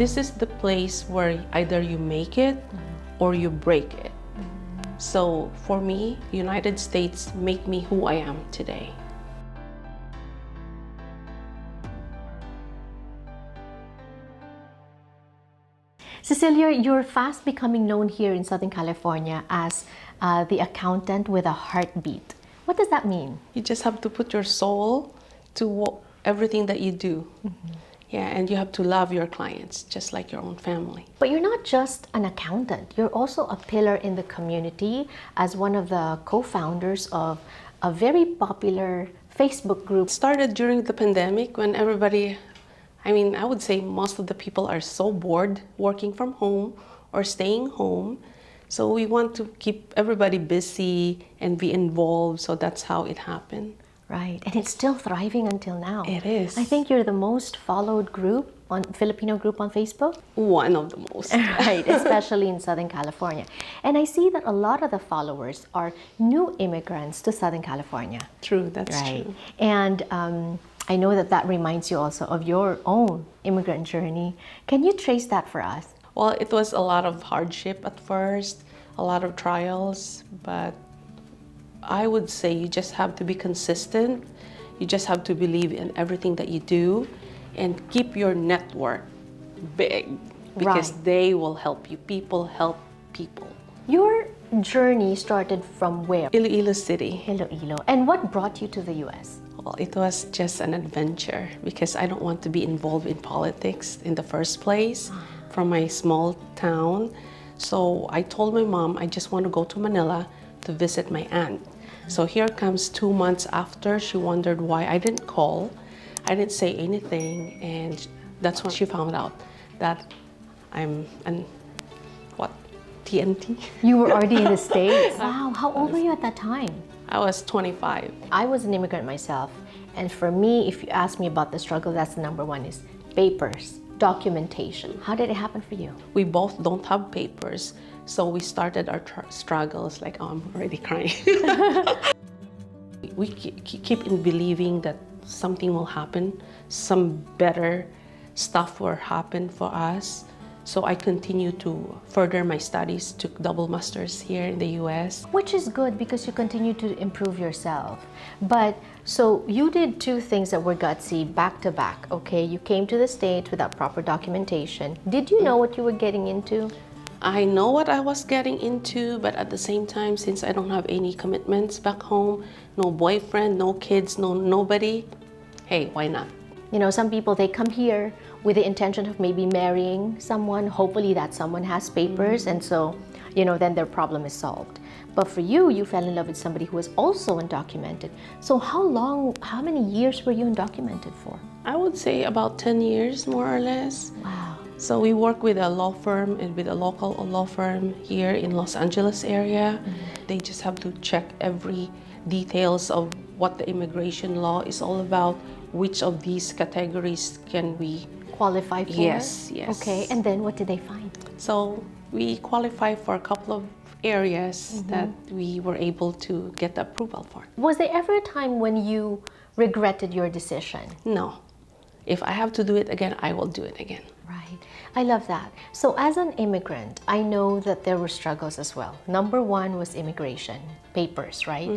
this is the place where either you make it or you break it. So for me, United States made me who I am today. Cecilia, you're fast becoming known here in Southern California as the accountant with a heartbeat. What does that mean? You just have to put your soul to everything that you do. Yeah, and you have to love your clients just like your own family. But you're not just an accountant. You're also a pillar in the community as one of the co-founders of a very popular Facebook group. It started during the pandemic when everybody, I would say most of the people are so bored working from home or staying home. So we want to keep everybody busy and be involved. So that's how it happened. Right, and it's still thriving until now. It is. I think you're the most followed Filipino group on Facebook. One of the most. Right, especially in Southern California. And I see that a lot of the followers are new immigrants to Southern California. True, that's right. true. And I know that reminds you also of your own immigrant journey. Can you trace that for us? Well, it was a lot of hardship at first, a lot of trials, but I would say you just have to be consistent. You just have to believe in everything that you do and keep your network big because they will help you. People help people. Your journey started from where? Iloilo City. Iloilo. And what brought you to the U.S.? Well, it was just an adventure because I don't want to be involved in politics in the first place from my small town. So I told my mom I just want to go to Manila to visit my aunt. So here comes 2 months after, she wondered why I didn't call, I didn't say anything, and that's when she found out that I'm TNT. You were already in the States. Wow, how old were you at that time? I was 25. I was an immigrant myself, and for me, if you ask me about the struggle, that's the number one is papers, documentation. How did it happen for you? We both don't have papers. So we started our struggles like, I'm already crying. We keep in believing that something will happen, some better stuff will happen for us. So I continue to further my studies, took double masters here in the US. Which is good because you continue to improve yourself. But so you did two things that were gutsy back to back, okay? You came to the States without proper documentation. Did you know what you were getting into? I know what I was getting into, but at the same time, since I don't have any commitments back home, no boyfriend, no kids, nobody, hey, why not? You know, some people, they come here with the intention of maybe marrying someone. Hopefully that someone has papers, and so, you know, then their problem is solved. But for you, you fell in love with somebody who was also undocumented. So how many years were you undocumented for? I would say about 10 years, more or less. Wow. So we work with a law firm and with a local law firm here in Los Angeles area. They just have to check every details of what the immigration law is all about, which of these categories can we qualify for? Yes. Okay, and then what did they find? So we qualify for a couple of areas that we were able to get the approval for. Was there ever a time when you regretted your decision? No. If I have to do it again, I will do it again. Right. I love that. So as an immigrant, I know that there were struggles as well. Number one was immigration, papers, right?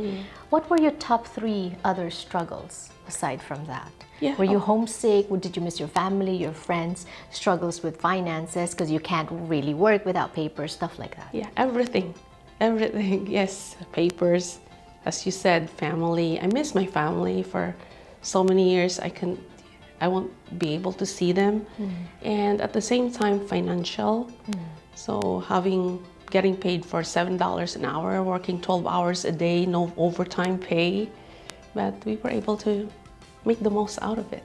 What were your top 3 other struggles aside from that? Yeah. Were you homesick? Did you miss your family, your friends? Struggles with finances because you can't really work without papers, stuff like that? Yeah, everything. Everything, yes. Papers, as you said, family. I miss my family for so many years. I won't be able to see them. And at the same time, financial. So getting paid for $7 an hour, working 12 hours a day, no overtime pay. But we were able to make the most out of it.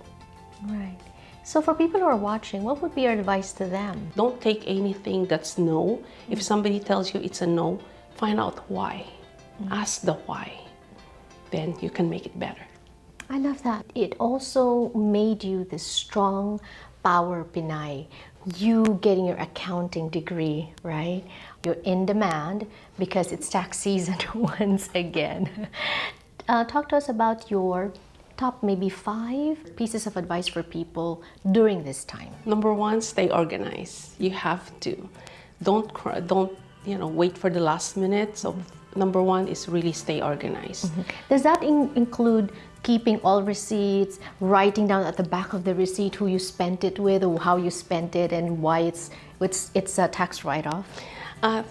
Right. So for people who are watching, what would be your advice to them? Don't take anything that's no. If somebody tells you it's a no, find out why. Ask the why. Then you can make it better. I love that. It also made you this strong power Pinay. You getting your accounting degree, right? You're in demand because it's tax season once again. Talk to us about your top maybe 5 pieces of advice for people during this time? Number one, stay organized. You have to. Don't wait for the last minute. So number one is really stay organized. Does that include keeping all receipts, writing down at the back of the receipt who you spent it with or how you spent it and why it's a tax write-off?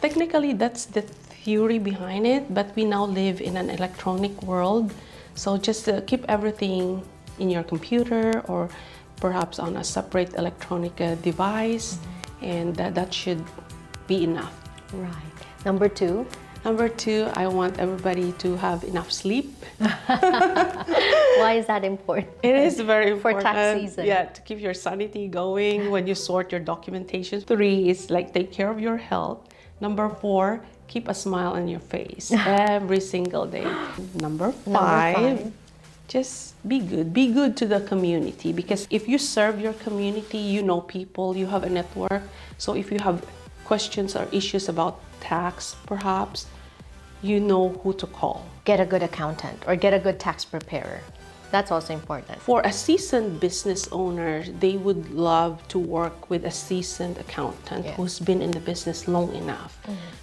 Technically, that's the theory behind it, but we now live in an electronic world. So just keep everything in your computer or perhaps on a separate electronic device, and that should be enough. Right. Number 2? Number 2, I want everybody to have enough sleep. Why is that important? It is very important. For tax season. Yeah, to keep your sanity going when you sort your documentation. 3 is like take care of your health. Number 4, keep a smile on your face every single day. Number 5, just be good. Be good to the community, because if you serve your community, you know people, you have a network. So if you have questions or issues about tax, perhaps, you know who to call. Get a good accountant or get a good tax preparer. That's also important. For a seasoned business owner, they would love to work with a seasoned accountant who's been in the business long enough.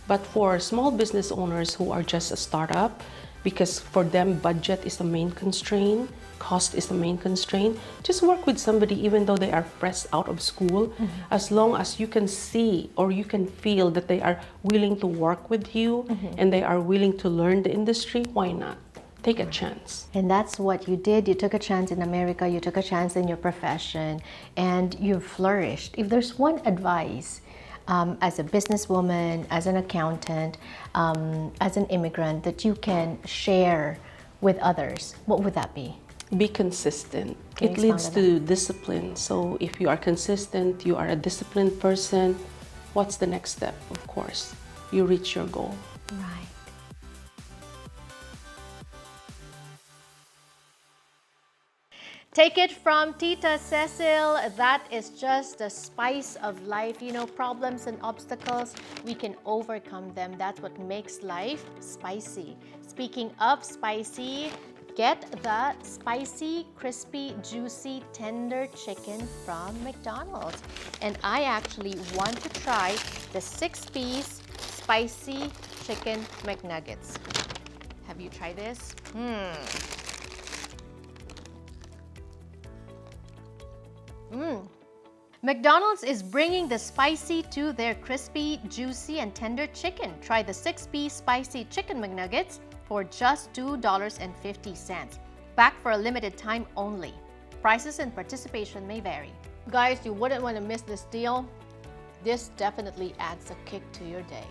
But for small business owners who are just a startup, because for them budget is the main constraint, cost is the main constraint, just work with somebody even though they are fresh out of school. As long as you can see or you can feel that they are willing to work with you and they are willing to learn the industry, why not? Take a chance. And that's what you did. You took a chance in America, you took a chance in your profession, and you've flourished. If there's one advice as a businesswoman, as an accountant, as an immigrant that you can share with others, what would that be? Be consistent. It leads to discipline. So if you are consistent, you are a disciplined person, what's the next step? Of course, you reach your goal. Right. Take it from Tita Cecil, that is just the spice of life. You know, problems and obstacles, we can overcome them. That's what makes life spicy. Speaking of spicy, get the spicy, crispy, juicy, tender chicken from McDonald's. And I actually want to try the 6-piece spicy chicken McNuggets. Have you tried this? McDonald's is bringing the spicy to their crispy, juicy, and tender chicken. Try the 6-piece spicy chicken McNuggets for just $2.50. Back for a limited time only. Prices and participation may vary. Guys, you wouldn't want to miss this deal. This definitely adds a kick to your day.